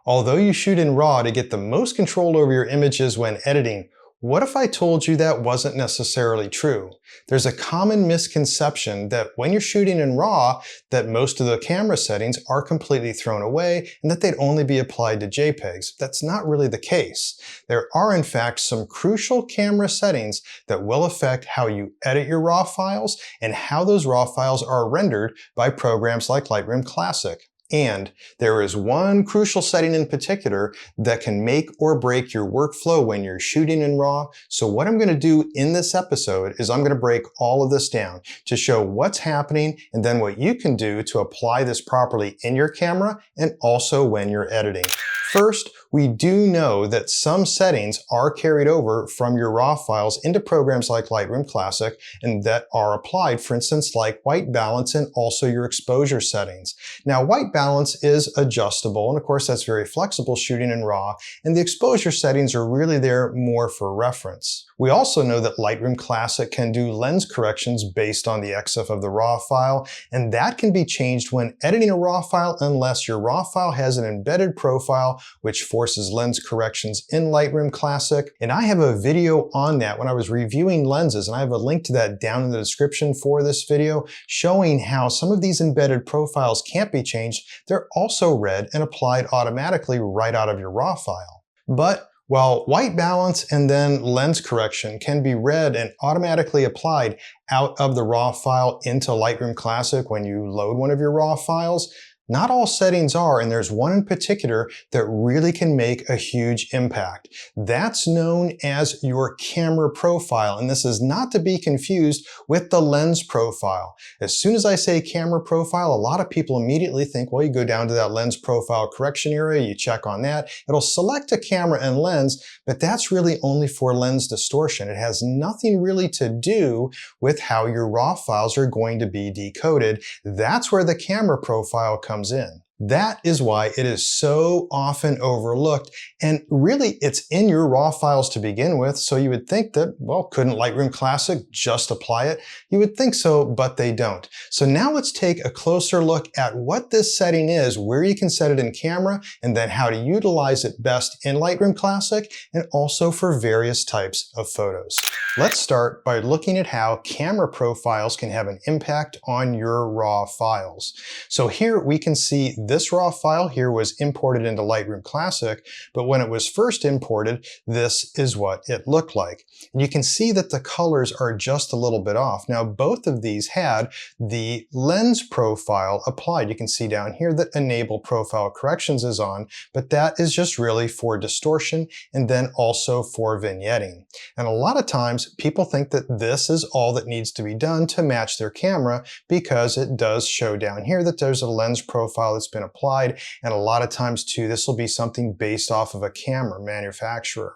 Although you shoot in RAW to get the most control over your images when editing, what if I told you that wasn't necessarily true? There's a common misconception that when you're shooting in RAW, that most of the camera settings are completely thrown away and that they'd only be applied to JPEGs. That's not really the case. There are in fact some crucial camera settings that will affect how you edit your RAW files and how those RAW files are rendered by programs like Lightroom Classic. And there is one crucial setting in particular that can make or break your workflow when you're shooting in RAW. So what I'm going to do in this episode is I'm going to break all of this down to show what's happening and then what you can do to apply this properly in your camera and also when you're editing. First, we do know that some settings are carried over from your RAW files into programs like Lightroom Classic and that are applied, for instance, like white balance and also your exposure settings. Now, white balance is adjustable, and of course, that's very flexible shooting in RAW, and the exposure settings are really there more for reference. We also know that Lightroom Classic can do lens corrections based on the EXIF of the RAW file, and that can be changed when editing a RAW file unless your RAW file has an embedded profile which forces lens corrections in Lightroom Classic. And I have a video on that when I was reviewing lenses, and I have a link to that down in the description for this video showing how some of these embedded profiles can't be changed. They're also read and applied automatically right out of your RAW file. But while white balance and then lens correction can be read and automatically applied out of the RAW file into Lightroom Classic when you load one of your RAW files, not all settings are, and there's one in particular that really can make a huge impact. That's known as your camera profile, and this is not to be confused with the lens profile. As soon as I say camera profile, a lot of people immediately think, well, you go down to that lens profile correction area, you check on that, it'll select a camera and lens, but that's really only for lens distortion. It has nothing really to do with how your RAW files are going to be decoded. That's where the camera profile comes in. That is why it is so often overlooked, and really it's in your RAW files to begin with, so you would think that, well, couldn't Lightroom Classic just apply it? You would think so, but they don't. So now let's take a closer look at what this setting is, where you can set it in camera, and then how to utilize it best in Lightroom Classic, and also for various types of photos. Let's start by looking at how camera profiles can have an impact on your RAW files. So here we can see this RAW file here was imported into Lightroom Classic, but when it was first imported, this is what it looked like. And you can see that the colors are just a little bit off. Now, both of these had the lens profile applied. You can see down here that Enable Profile Corrections is on, but that is just really for distortion and then also for vignetting. And a lot of times people think that this is all that needs to be done to match their camera because it does show down here that there's a lens profile that's been applied, and a lot of times too this will be something based off of a camera manufacturer.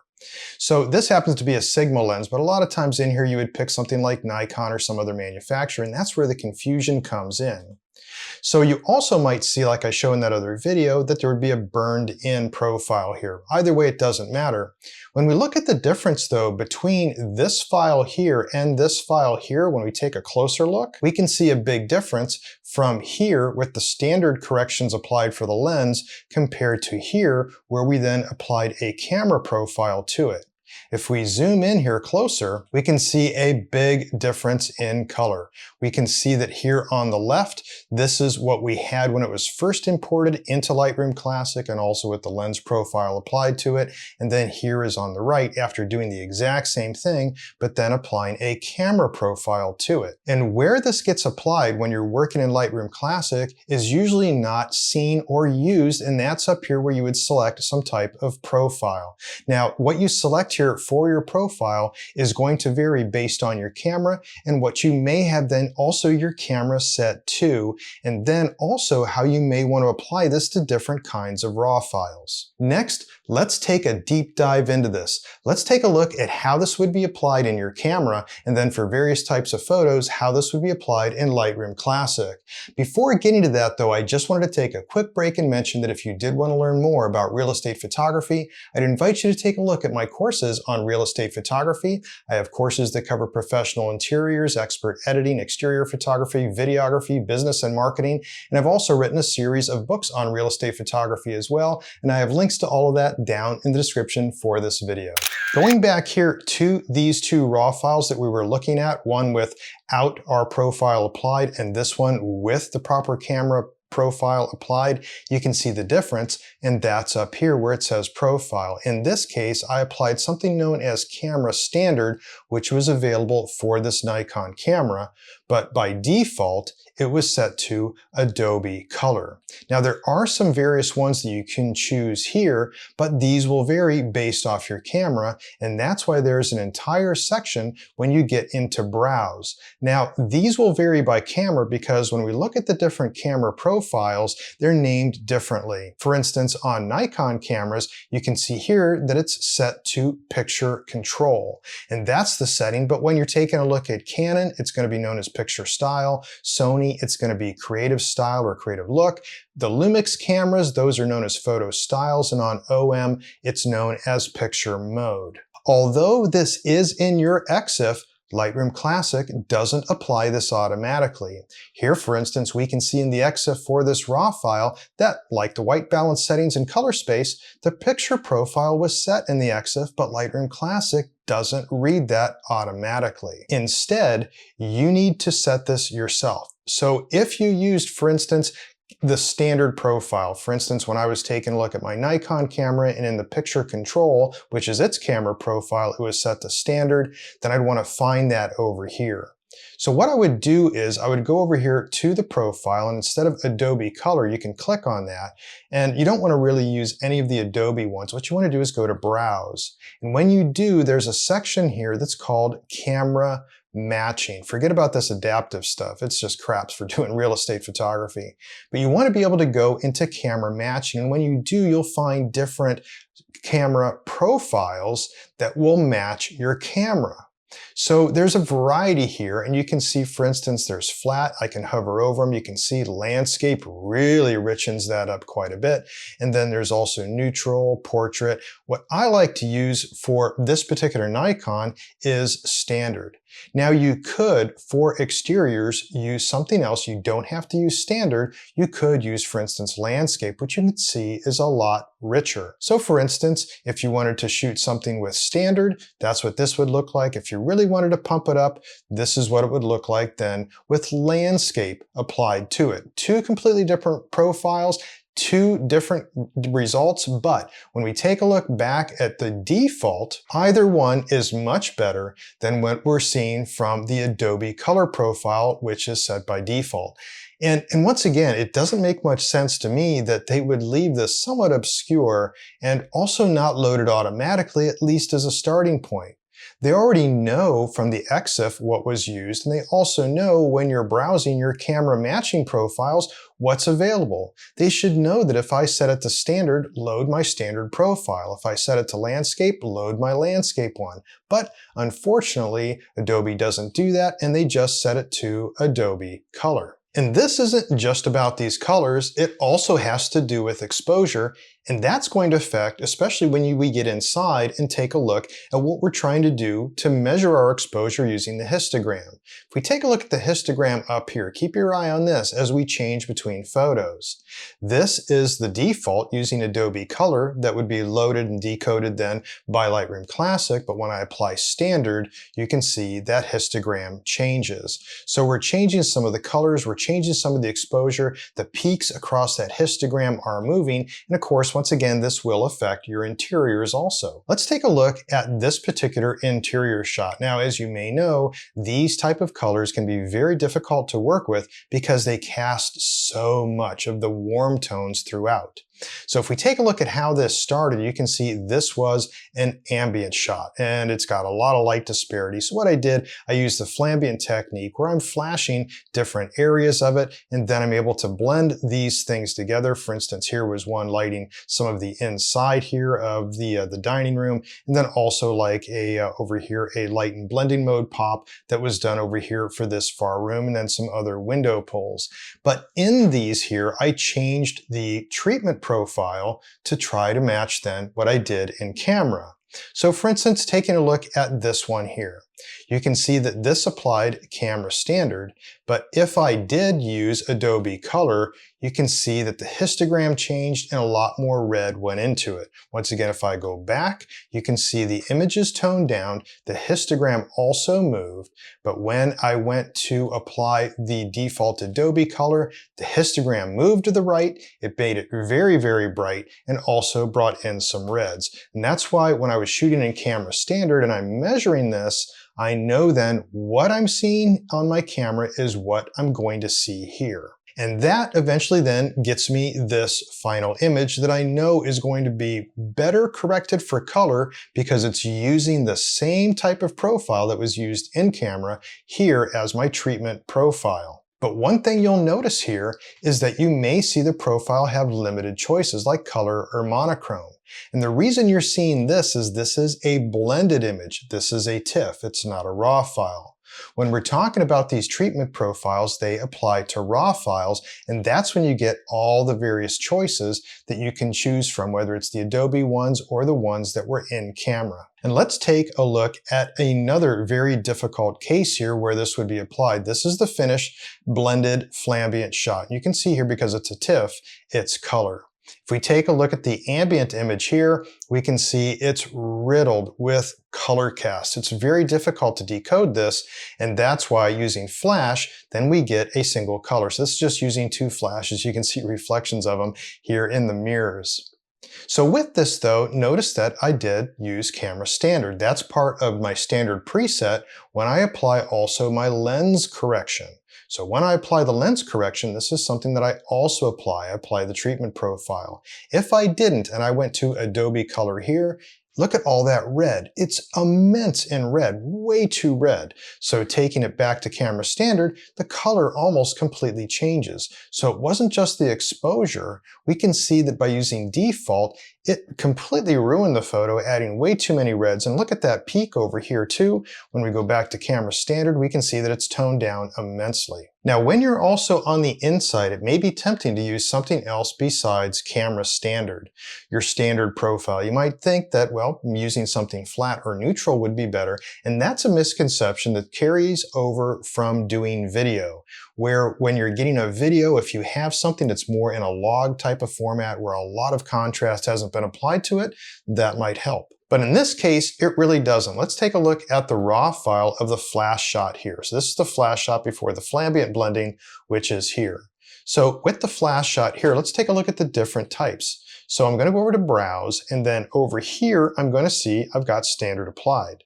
So this happens to be a Sigma lens, but a lot of times in here you would pick something like Nikon or some other manufacturer, and that's where the confusion comes in. So you also might see, like I show in that other video, that there would be a burned in profile here. Either way, it doesn't matter. When we look at the difference though between this file here and this file here, when we take a closer look, we can see a big difference from here with the standard corrections applied for the lens compared to here where we then applied a camera profile to it. If we zoom in here closer, we can see a big difference in color. We can see that here on the left, this is what we had when it was first imported into Lightroom Classic and also with the lens profile applied to it. And then here is on the right after doing the exact same thing, but then applying a camera profile to it. And where this gets applied when you're working in Lightroom Classic is usually not seen or used, and that's up here where you would select some type of profile. Now, what you select here for your profile is going to vary based on your camera and what you may have then also your camera set to, and then also how you may want to apply this to different kinds of RAW files. Next, let's take a deep dive into this. Let's take a look at how this would be applied in your camera, and then for various types of photos, how this would be applied in Lightroom Classic. Before getting to that though, I just wanted to take a quick break and mention that if you did want to learn more about real estate photography, I'd invite you to take a look at my courses courses on real estate photography. I have courses that cover professional interiors, expert editing, exterior photography, videography, business and marketing. And I've also written a series of books on real estate photography as well. And I have links to all of that down in the description for this video. Going back here to these two raw files that we were looking at, one without our profile applied and this one with the proper camera profile applied, you can see the difference, and that's up here where it says profile. In this case, I applied something known as camera standard, which was available for this Nikon camera, but by default, it was set to Adobe Color. Now, there are some various ones that you can choose here, but these will vary based off your camera, and that's why there's an entire section when you get into Browse. Now, these will vary by camera because when we look at the different camera profiles, they're named differently. For instance, on Nikon cameras, you can see here that it's set to Picture Control, and that's the setting, but when you're taking a look at Canon, it's going to be known as Picture Style. Sony, it's going to be Creative Style or Creative Look. The Lumix cameras, those are known as Photo Styles, and on OM, it's known as Picture Mode. Although this is in your EXIF, Lightroom Classic doesn't apply this automatically. Here, for instance, we can see in the EXIF for this RAW file that, like the white balance settings and color space, the picture profile was set in the EXIF, but Lightroom Classic doesn't read that automatically. Instead, you need to set this yourself. So if you used, for instance, the standard profile, for instance, when I was taking a look at my Nikon camera and in the Picture Control, which is its camera profile, it was set to standard, then I'd want to find that over here. So what I would do is I would go over here to the profile, and instead of Adobe Color, you can click on that. And you don't want to really use any of the Adobe ones. What you want to do is go to Browse. And when you do, there's a section here that's called Camera Matching. Forget about this adaptive stuff. It's just craps for doing real estate photography. But you want to be able to go into Camera Matching. And when you do, you'll find different camera profiles that will match your camera. So there's a variety here, and you can see, for instance, there's flat. I can hover over them. You can see landscape really richens that up quite a bit. And then there's also neutral, portrait. What I like to use for this particular Nikon is standard. Now you could, for exteriors, use something else. You don't have to use standard. You could use, for instance, landscape, which you can see is a lot richer. So for instance, if you wanted to shoot something with standard, that's what this would look like. If you really wanted to pump it up, this is what it would look like then with landscape applied to it. Two completely different profiles, two different results, but when we take a look back at the default, either one is much better than what we're seeing from the Adobe Color profile, which is set by default. And once again, it doesn't make much sense to me that they would leave this somewhat obscure and also not load it automatically, at least as a starting point. They already know from the EXIF what was used, and they also know when you're browsing your camera matching profiles what's available. They should know that if I set it to standard, load my standard profile. If I set it to landscape, load my landscape one. But unfortunately, Adobe doesn't do that, and they just set it to Adobe Color. And this isn't just about these colors, it also has to do with exposure, and that's going to affect, especially when we get inside and take a look at what we're trying to do to measure our exposure using the histogram. If we take a look at the histogram up here, keep your eye on this as we change between photos. This is the default using Adobe Color that would be loaded and decoded then by Lightroom Classic, but when I apply standard, you can see that histogram changes. So we're changing some of the colors, we're changing some of the exposure, the peaks across that histogram are moving, and of course, once again, this will affect your interiors also. Let's take a look at this particular interior shot. Now, as you may know, these type of colors can be very difficult to work with because they cast so much of the warm tones throughout. So if we take a look at how this started, you can see this was an ambient shot and it's got a lot of light disparity. So what I did, I used the flambient technique where I'm flashing different areas of it and then I'm able to blend these things together. For instance, here was one lighting some of the inside here of the dining room, and then also like over here a light and blending mode pop that was done over here for this far room, and then some other window pulls. But in these here, I changed the treatment profile to try to match then what I did in camera. So for instance, taking a look at this one here, you can see that this applied camera standard, but if I did use Adobe Color, you can see that the histogram changed and a lot more red went into it. Once again, if I go back, you can see the image is toned down, the histogram also moved, but when I went to apply the default Adobe Color, the histogram moved to the right, it made it very, very bright, and also brought in some reds. And that's why when I was shooting in camera standard and I'm measuring this, I know then what I'm seeing on my camera is what I'm going to see here. And that eventually then gets me this final image that I know is going to be better corrected for color because it's using the same type of profile that was used in camera here as my treatment profile. But one thing you'll notice here is that you may see the profile have limited choices like color or monochrome. And the reason you're seeing this is a blended image. This is a TIFF, it's not a RAW file. When we're talking about these treatment profiles, they apply to RAW files, and that's when you get all the various choices that you can choose from, whether it's the Adobe ones or the ones that were in camera. And let's take a look at another very difficult case here where this would be applied. This is the finished blended flambient shot. You can see here because it's a TIFF, it's color. If we take a look at the ambient image here, we can see it's riddled with color cast. It's very difficult to decode this, and that's why using flash, then we get a single color. So this is just using two flashes. You can see reflections of them here in the mirrors. So with this though, notice that I did use camera standard. That's part of my standard preset when I apply also my lens correction. So when I apply the lens correction, this is something that I also apply. I apply the treatment profile. If I didn't and I went to Adobe Color here, look at all that red. It's immense in red, way too red. So taking it back to camera standard, the color almost completely changes. So it wasn't just the exposure. We can see that by using default, it completely ruined the photo, adding way too many reds. And look at that peak over here too. When we go back to camera standard, we can see that it's toned down immensely. Now, when you're also on the inside, it may be tempting to use something else besides camera standard, your standard profile. You might think that, well, using something flat or neutral would be better. And that's a misconception that carries over from doing video, where when you're getting a video, if you have something that's more in a log type of format where a lot of contrast hasn't been applied to it, that might help. But in this case, it really doesn't. Let's take a look at the raw file of the flash shot here. So this is the flash shot before the flambient blending, which is here. So with the flash shot here, let's take a look at the different types. So I'm going to go over to Browse, and then over here, I'm going to see I've got standard applied.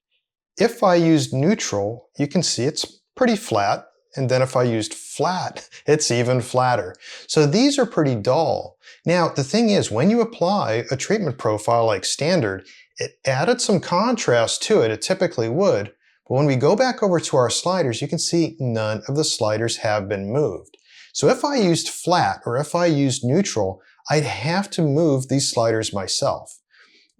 If I used neutral, you can see it's pretty flat. And then if I used flat, it's even flatter. So these are pretty dull. Now, the thing is, when you apply a treatment profile like standard, it added some contrast to it. It typically would. But when we go back over to our sliders, you can see none of the sliders have been moved. So if I used flat or if I used neutral, I'd have to move these sliders myself.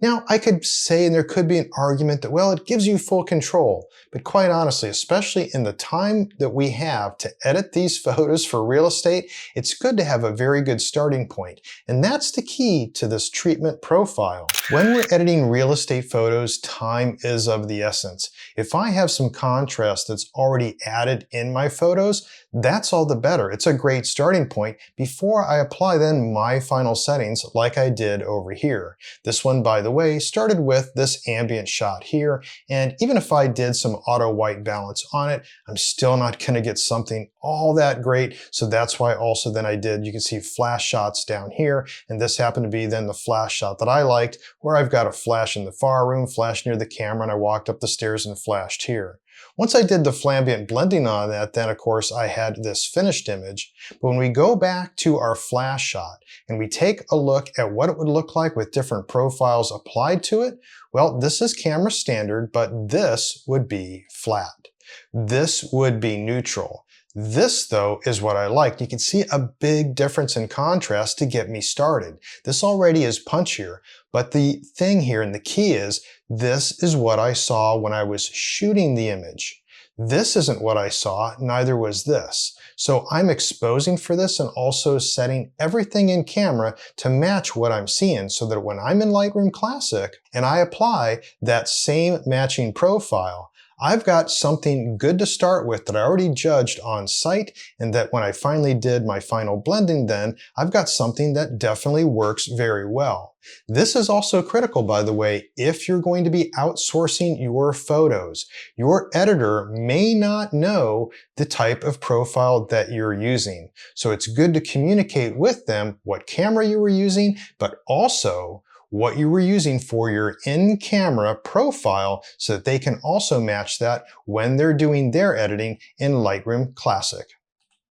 Now, I could say, and there could be an argument that, well, it gives you full control. But quite honestly, especially in the time that we have to edit these photos for real estate, it's good to have a very good starting point. And that's the key to this treatment profile. When we're editing real estate photos, time is of the essence. If I have some contrast that's already added in my photos, that's all the better. It's a great starting point before I apply then my final settings like I did over here. This one, by the way, started with this ambient shot here, and even if I did some auto white balance on it, I'm still not going to get something all that great. So that's why also then I did, you can see flash shots down here, and this happened to be then the flash shot that I liked, where I've got a flash in the far room, flash near the camera, and I walked up the stairs and flashed here. Once I did the flambient blending on that, then of course I had this finished image. But when we go back to our flash shot and we take a look at what it would look like with different profiles applied to it, well, this is camera standard, but this would be flat. This would be neutral. This, though, is what I liked. You can see a big difference in contrast to get me started. This already is punchier, but the thing here and the key is, this is what I saw when I was shooting the image. This isn't what I saw, neither was this. So I'm exposing for this and also setting everything in camera to match what I'm seeing so that when I'm in Lightroom Classic and I apply that same matching profile, I've got something good to start with that I already judged on site, and that when I finally did my final blending then, I've got something that definitely works very well. This is also critical, by the way, if you're going to be outsourcing your photos. Your editor may not know the type of profile that you're using. So it's good to communicate with them what camera you were using, but also what you were using for your in-camera profile so that they can also match that when they're doing their editing in Lightroom Classic.